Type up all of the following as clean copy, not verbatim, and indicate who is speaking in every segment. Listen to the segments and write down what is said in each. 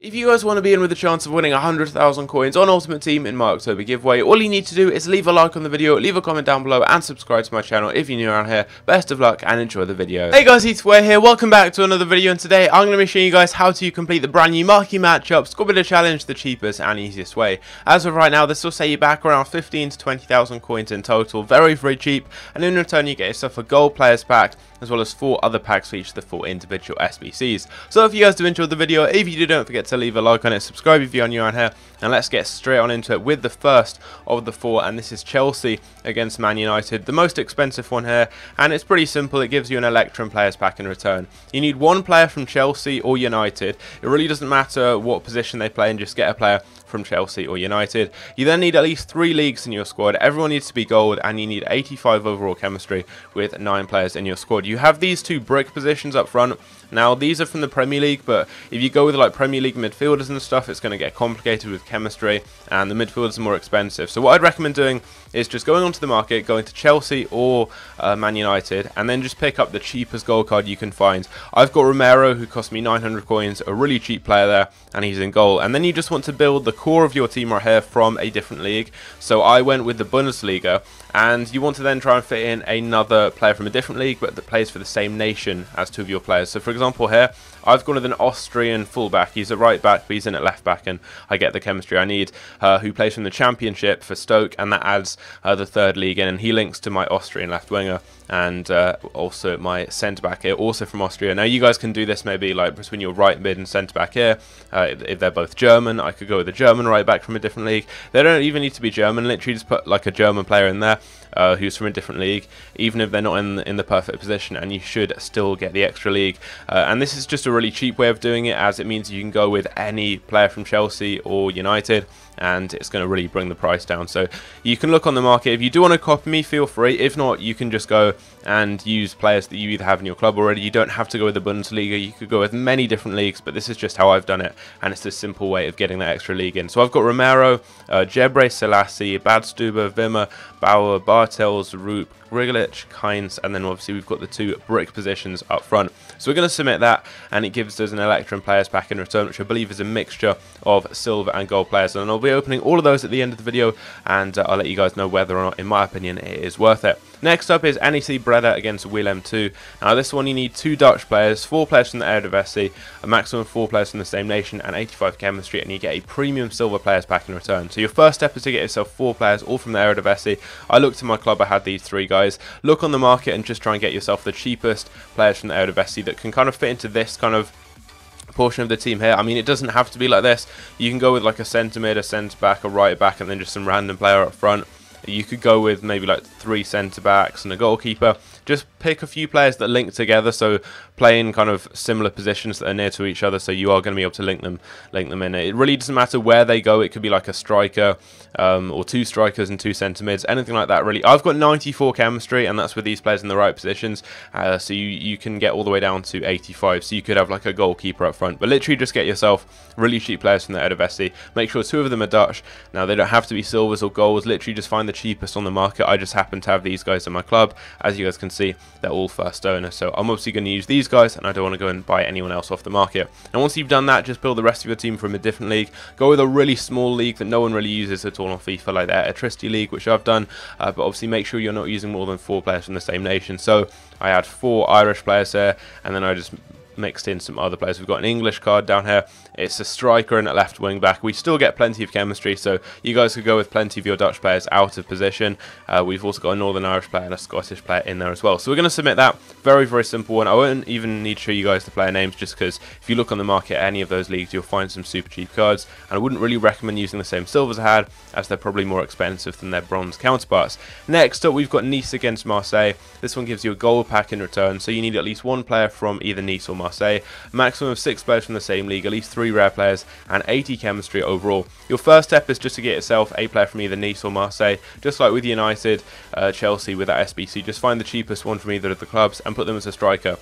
Speaker 1: If you guys want to be in with a chance of winning 100,000 coins on Ultimate Team in my October giveaway, all you need to do is leave a like on the video, leave a comment down below, and subscribe to my channel if you're new around here. Best of luck and enjoy the video. Hey guys, it's Way here, welcome back to another video, and today I'm going to be showing you guys how to complete the brand new Marquee matchup, Squad Builder Challenge, the cheapest and easiest way. As of right now, this will set you back around 15 to 20,000 coins in total, very cheap, and in return you get yourself a gold players pack, as well as 4 other packs for each of the 4 individual SBCs. So if you guys do enjoy the video, if you do, don't forget to leave a like on it, subscribe if you're new around here, and let's get straight on into it with the first of the 4, and this is Chelsea against Man United, the most expensive one here, and it's pretty simple. It gives you an Electrum players pack in return. You need one player from Chelsea or United. It really doesn't matter what position they play in, just get a player from Chelsea or United. You then need at least 3 leagues in your squad. Everyone needs to be gold, and you need 85 overall chemistry with 9 players in your squad. You have these 2 brick positions up front. Now these are from the Premier League, but if you go with like Premier League midfielders and stuff, it's going to get complicated with chemistry, and the midfielders are more expensive. So what I'd recommend doing is just going onto the market, going to Chelsea or Man United, and then just pick up the cheapest gold card you can find. I've got Romero, who cost me 900 coins, a really cheap player there, and he's in goal. And then you just want to build the core of your team right here from a different league. So I went with the Bundesliga, and you want to then try and fit in another player from a different league, but that plays for the same nation as 2 of your players. So for example here, I've gone with an Austrian fullback. He's a right back, but he's in at left back, and I get the chemistry I need. Who plays from the Championship for Stoke, and that adds the 3rd league in, and he links to my Austrian left winger, and also my centre back here, also from Austria. Now you guys can do this maybe like between your right mid and centre back here. If they're both German, I could go with a German right back from a different league. They don't even need to be German. Literally just put like a German player in there who's from a different league, even if they're not in the perfect position, and you should still get the extra league. And this is just a really cheap way of doing it, as it means you can go with any player from Chelsea or United, and it's going to really bring the price down. So you can look on the market. If you do want to copy me, feel free. If not, you can just go and use players that you either have in your club already. You don't have to go with the Bundesliga. You could go with many different leagues, but this is just how I've done it, and it's a simple way of getting that extra league in. So I've got Romero, Jebre Selassie, Badstuber, Wimmer, Bauer, Bartels, Roop, Griglich, Kynes, and then obviously we've got the 2 brick positions up front. So we're going to submit that, and it gives us an Electrum players pack in return, which I believe is a mixture of silver and gold players. And I'll be opening all of those at the end of the video, and I'll let you guys know whether or not, in my opinion, it is worth it. Next up is NEC Breda against Willem 2. Now this one you need 2 Dutch players, 4 players from the Eredivisie, a maximum of 4 players from the same nation, and 85 chemistry, and you get a premium silver players pack in return. So your first step is to get yourself 4 players, all from the Eredivisie. I looked in my club, I had these 3 guys. Look on the market and just try and get yourself the cheapest players from the Eredivisie that can kind of fit into this kind of portion of the team here. I mean, it doesn't have to be like this. You can go with like a centre mid, a centre back, a right back, and then just some random player up front. You could go with maybe like 3 centre backs and a goalkeeper. Just pick a few players that link together, so playing kind of similar positions that are near to each other, so you are going to be able to link them in. It really doesn't matter where they go. It could be like a striker or 2 strikers and 2 centre mids, anything like that really. I've got 94 chemistry, and that's with these players in the right positions, so you can get all the way down to 85, so you could have like a goalkeeper up front. But literally just get yourself really cheap players from the Eredivisie. Make sure 2 of them are Dutch. Now they don't have to be silvers or golds. Literally just find the cheapest on the market. I just happen to have these guys in my club. As you guys can see, they're all first owner, so I'm obviously going to use these guys, and I don't want to go and buy anyone else off the market. And once you've done that, just build the rest of your team from a different league. Go with a really small league that no one really uses at all on FIFA, like the Electricity League, which I've done, but obviously make sure you're not using more than 4 players from the same nation. So I had 4 Irish players here, and then I just mixed in some other players. We've got an English card down here. It's a striker and a left wing back. We still get plenty of chemistry, so you guys could go with plenty of your Dutch players out of position. We've also got a Northern Irish player and a Scottish player in there as well. So we're going to submit that. Very simple one. I won't even need to show you guys the player names, just because if you look on the market at any of those leagues, you'll find some super cheap cards, and I wouldn't really recommend using the same silvers I had, as they're probably more expensive than their bronze counterparts. Next up, we've got Nice against Marseille. This one gives you a gold pack in return, so you need at least 1 player from either Nice or Marseille, a maximum of 6 players from the same league, at least 3 rare players, and 80 chemistry overall. Your first step is just to get yourself a player from either Nice or Marseille, just like with United, Chelsea with that SBC. Just find the cheapest one from either of the clubs and put them as a striker.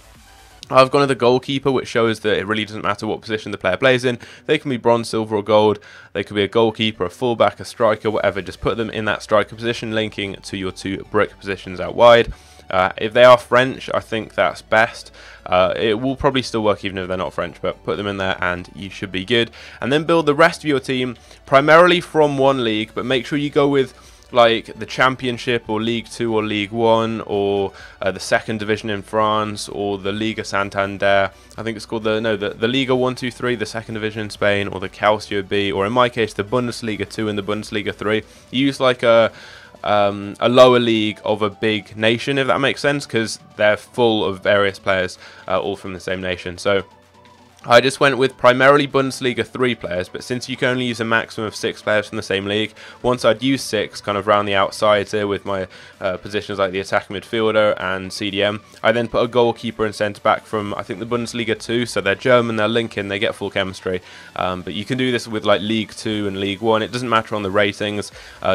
Speaker 1: I've gone with the goalkeeper, which shows that it really doesn't matter what position the player plays in. They can be bronze, silver or gold. They could be a goalkeeper, a fullback, a striker, whatever. Just put them in that striker position, linking to your 2 brick positions out wide. If they are French, I think that's best. It will probably still work even if they're not French, but put them in there and you should be good. And then build the rest of your team primarily from one league, but make sure you go with like the Championship or League 2 or League 1 or the second division in France or the Liga Santander. I think it's called the Liga 1, 2, 3, the second division in Spain, or the Calcio B, or in my case the Bundesliga 2 and the Bundesliga 3. You use like a lower league of a big nation, if that makes sense, because they're full of various players all from the same nation. So I just went with primarily Bundesliga 3 players, but since you can only use a maximum of 6 players from the same league, once I'd use 6 kind of round the outsides here with my positions like the attacking midfielder and CDM, I then put a goalkeeper and centre back from, I think, the Bundesliga 2, so they're German, they're linking, they get full chemistry. But you can do this with like League 2 and League 1, it doesn't matter on the ratings,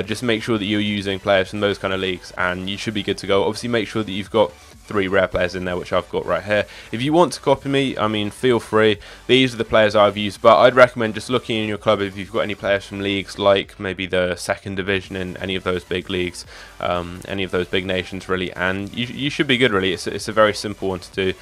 Speaker 1: just make sure that you're using players from those kind of leagues and you should be good to go. Obviously make sure that you've got 3 rare players in there, which I've got right here. If you want to copy me, I mean, feel free. These are the players I've used, but I'd recommend just looking in your club if you've got any players from leagues like maybe the second division in any of those big leagues, any of those big nations really, and you should be good really. It's a very simple one to do,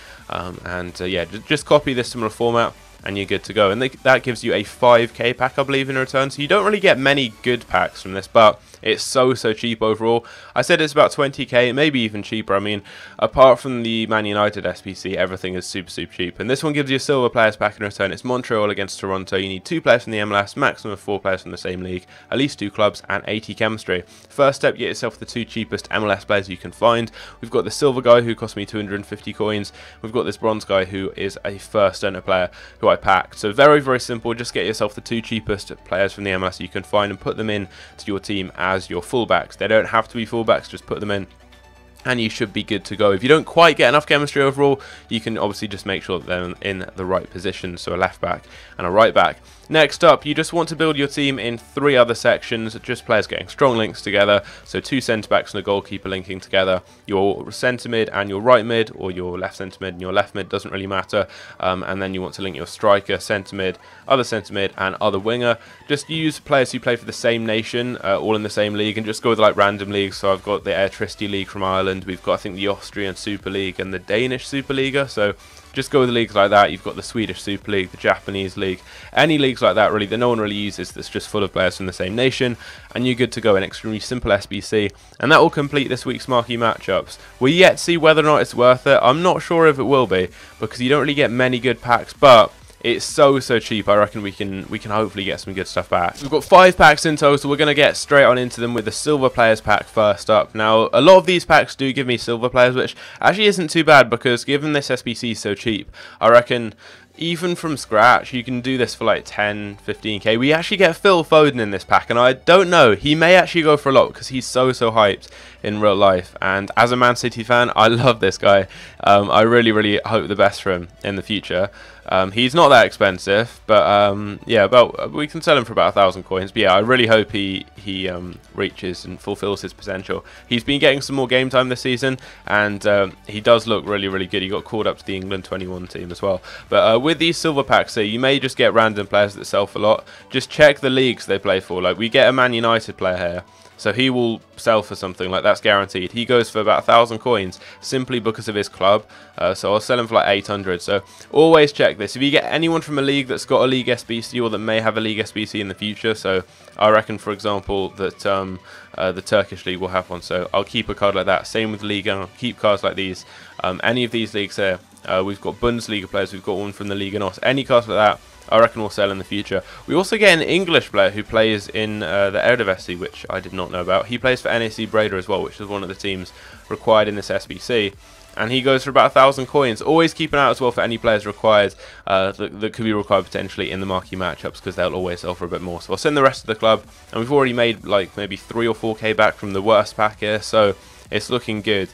Speaker 1: yeah, just copy this similar format and you're good to go. And that gives you a 5k pack, I believe, in return. So you don't really get many good packs from this, but it's so cheap overall. I said it's about 20k, maybe even cheaper. I mean, apart from the Man United SBC, everything is super cheap. And this one gives you a silver players pack in return. It's Montreal against Toronto. You need 2 players from the MLS, maximum of 4 players from the same league, at least 2 clubs, and 80 chemistry. First step, get yourself the 2 cheapest MLS players you can find. We've got the silver guy who cost me 250 coins. We've got this bronze guy who is a first owner player who I packed. So very simple. Just get yourself the 2 cheapest players from the MLS you can find and put them in to your team as your fullbacks. They don't have to be fullbacks, just put them in and you should be good to go. If you don't quite get enough chemistry overall, you can obviously just make sure that they're in the right position, so a left back and a right back. Next up, you just want to build your team in 3 other sections, just players getting strong links together, so 2 centre backs and a goalkeeper linking together, your centre mid and your right mid, or your left centre mid and your left mid, doesn't really matter, and then you want to link your striker, centre mid, and other winger. Just use players who play for the same nation, all in the same league, and just go with like random leagues. So I've got the Airtricity League from Ireland, we've got I think the Austrian Super League and the Danish Superliga, so just go with the leagues like that. You've got the Swedish Super League, the Japanese League, any leagues like that really that no one really uses, that's just full of players from the same nation, and you're good to go. An extremely simple SBC, and that will complete this week's marquee matchups. We're yet to see whether or not it's worth it. I'm not sure if it will be, because you don't really get many good packs, but it's so cheap. I reckon we can hopefully get some good stuff back. We've got 5 packs in total. We're going to get straight on into them with the silver players pack first up. Now, a lot of these packs do give me silver players, which actually isn't too bad, because given this SBC is so cheap, I reckon even from scratch you can do this for like 10, 15k. We actually get Phil Foden in this pack, and I don't know, he may actually go for a lot because he's so hyped in real life, and as a Man City fan, I love this guy. I really hope the best for him in the future. He's not that expensive, but yeah, we can sell him for about 1,000 coins. But yeah, I really hope he reaches and fulfills his potential. He's been getting some more game time this season, and he does look really good. He got called up to the England 21 team as well. But with these silver packs here, you may just get random players that sell for a lot. Just check the leagues they play for. Like, we get a Man United player here, so he will sell for something, like that's guaranteed. He goes for about 1,000 coins simply because of his club. So I'll sell him for like 800. So always check this. If you get anyone from a league that's got a League SBC or that may have a League SBC in the future, so I reckon, for example, that the Turkish league will have one. So I'll keep a card like that. Same with Liga. I'll keep cards like these. Any of these leagues here, we've got Bundesliga players. We've got one from the Liga NOS. Any cards like that, I reckon we'll sell in the future. We also get an English player who plays in the Eredivisie, which I did not know about. He plays for NAC Breda as well, which is one of the teams required in this SBC. And he goes for about 1,000 coins. Always keep an eye out as well for any players required that could be required potentially in the marquee matchups, because they'll always sell for a bit more. So I'll send the rest of the club, and we've already made like maybe 3 or 4k back from the worst pack here, so it's looking good.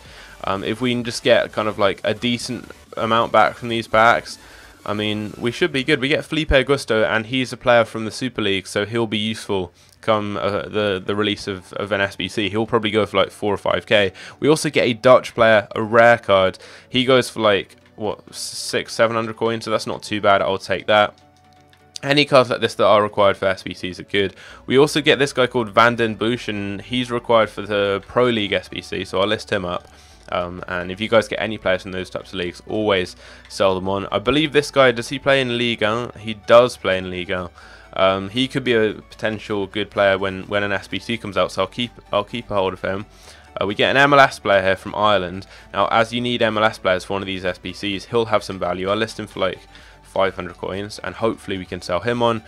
Speaker 1: If we can just get kind of like a decent amount back from these packs, I mean, we should be good. We get Felipe Augusto, and he's a player from the Super League, so he'll be useful come the release of an SBC. He'll probably go for like 4 or 5k. We also get a Dutch player, a rare card. He goes for like, what, 600-700 coins, so that's not too bad. I'll take that. Any cards like this that are required for SBCs are good. We also get this guy called Van den Busch, and he's required for the Pro League SBC, so I'll list him up. And if you guys get any players from those types of leagues, always sell them on. I believe this guy, does he play in Ligue 1? He does play in Ligue 1. He could be a potential good player when an SBC comes out, so I'll keep a hold of him. We get an MLS player here from Ireland. Now, as you need MLS players for one of these SBCs, he'll have some value. I'll list him for like 500 coins, and hopefully we can sell him on.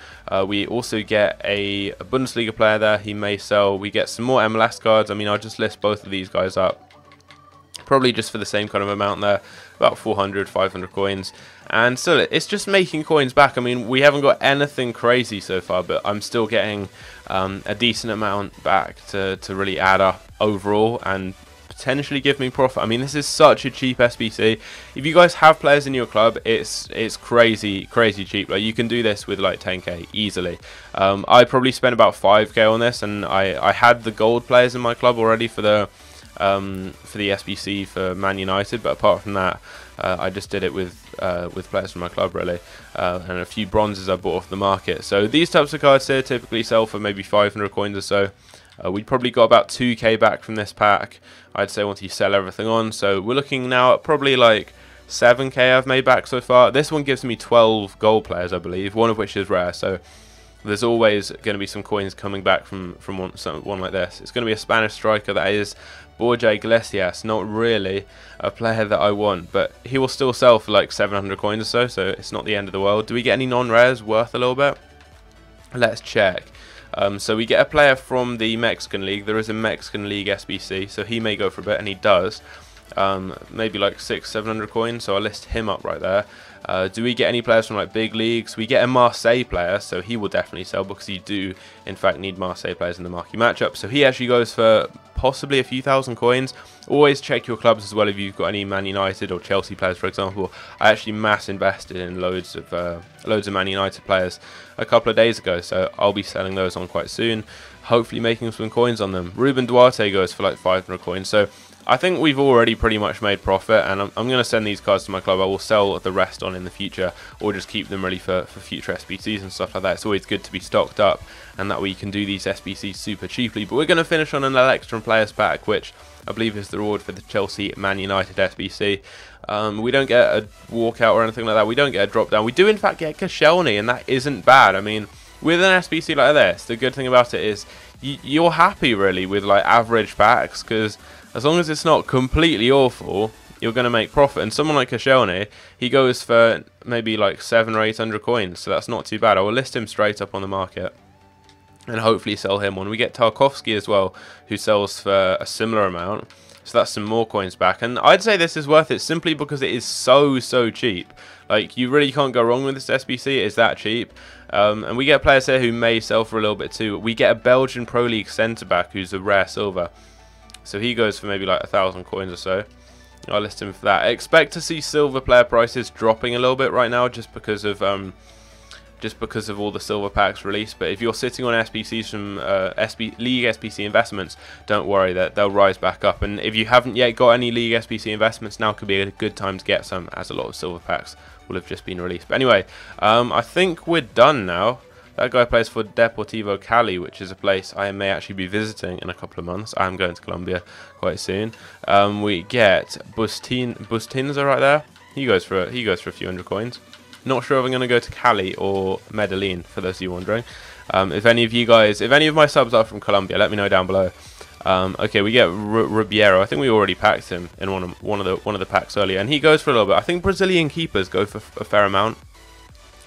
Speaker 1: We also get a Bundesliga player there. He may sell. We get some more MLS cards. I mean, I'll just list both of these guys up. Probably just for the same kind of amount there, about 400, 500 coins. And still, it's just making coins back. I mean, we haven't got anything crazy so far, but I'm still getting a decent amount back to really add up overall and potentially give me profit. I mean, this is such a cheap SBC. If you guys have players in your club, it's crazy cheap. Like, you can do this with like 10k easily. I probably spent about 5k on this, and I had the gold players in my club already for the SBC for Man United, but apart from that, I just did it with players from my club really, and a few bronzes I bought off the market. So these types of cards here typically sell for maybe 500 coins or so. We probably got about 2k back from this pack, I'd say, once you sell everything on. So we're looking now at probably like 7k I've made back so far. This one gives me 12 gold players, I believe, one of which is rare. So there's always going to be some coins coming back from one like this. It's going to be a Spanish striker, that is Borja Iglesias. Not really a player that I want, but he will still sell for like 700 coins or so, so it's not the end of the world. Do we get any non-rares worth a little bit? Let's check. So we get a player from the Mexican League. There is a Mexican League SBC, so he may go for a bit, and he does. Maybe like 600-700 coins, so I'll list him up right there. Do we get any players from like big leagues? We get a Marseille player, so he will definitely sell, because you do in fact need Marseille players in the marquee matchup. So he actually goes for possibly a few thousand coins. Always check your clubs as well if you've got any Man United or Chelsea players, for example. I actually mass invested in loads of Man United players a couple of days ago, so I'll be selling those on quite soon, hopefully making some coins on them. Ruben Duarte goes for like 500 coins, so I think we've already pretty much made profit, and I'm going to send these cards to my club. I will sell the rest on in the future, or just keep them really for future SBCs and stuff like that. It's always good to be stocked up, and that way you can do these SBCs super cheaply. But we're going to finish on an Electrum Players pack, which I believe is the reward for the Chelsea Man United SBC. We don't get a walkout or anything like that. We don't get a drop down. We do in fact get Koscielny, and that isn't bad. I mean, with an SBC like this, the good thing about it is you're happy really with like average packs, because as long as it's not completely awful, you're going to make profit. And someone like Koscielny, he goes for maybe like 700 or 800 coins, so that's not too bad. I will list him straight up on the market and hopefully sell him on. We get Tarkowski as well, who sells for a similar amount, so that's some more coins back. And I'd say this is worth it simply because it is so cheap. Like, you really can't go wrong with this SBC. It is that cheap. And we get players here who may sell for a little bit too. We get a Belgian Pro League centre-back who's a rare silver, so he goes for maybe like 1,000 coins or so. I'll list him for that. I expect to see silver player prices dropping a little bit right now, just because of all the silver packs released. But if you're sitting on SBCs from League SBC investments, don't worry, that they'll rise back up. And if you haven't yet got any League SBC investments, now could be a good time to get some, as a lot of silver packs will have just been released. But anyway, I think we're done now. That guy plays for Deportivo Cali, which is a place I may actually be visiting in a couple of months. I am going to Colombia quite soon. We get Bustinza right there. He goes for a few hundred coins. Not sure if I'm going to go to Cali or Medellin, for those of you wondering. If any of my subs are from Colombia, let me know down below. Okay, we get Ribeiro. I think we already packed him in one of the packs earlier, and he goes for a little bit. I think Brazilian keepers go for a fair amount,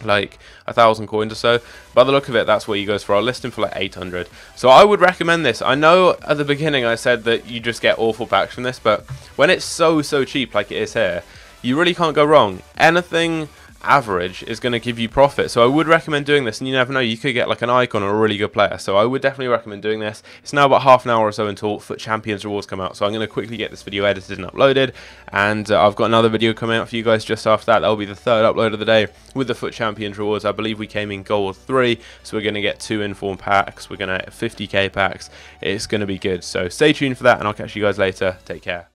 Speaker 1: like 1,000 coins or so. By the look of it, that's what he goes for. I'll list him for like 800. So I would recommend this. I know at the beginning I said that you just get awful packs from this, but when it's so cheap like it is here, you really can't go wrong. Anything average is going to give you profit, so I would recommend doing this. And you never know, you could get like an icon or a really good player, so I would definitely recommend doing this. It's now about half an hour or so until Foot Champions rewards come out, so I'm going to quickly get this video edited and uploaded, and I've got another video coming out for you guys just after that. That'll be the third upload of the day with the Foot Champions rewards. I believe we came in gold 3, so we're going to get 2 informed packs, we're going to get 50k packs. It's going to be good, so stay tuned for that, and I'll catch you guys later. Take care.